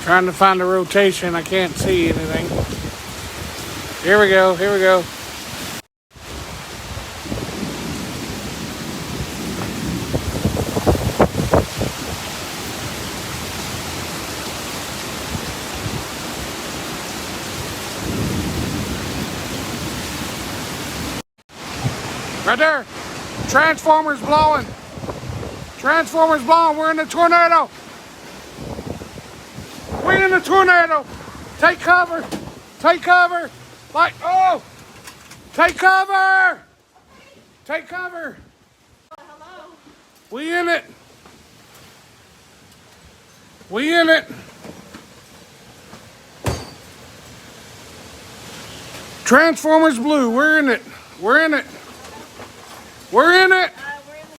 Trying to find the rotation. I can't see anything. Here we go. Here we go. Right there. Transformers blowing. Transformers blowing. We're in a tornado. We're in a tornado. Take cover. Take cover. Like, oh. Take cover. Take cover. Hello. We in it. We in it. Transformers blue. We're in it. We're in it. We're in it.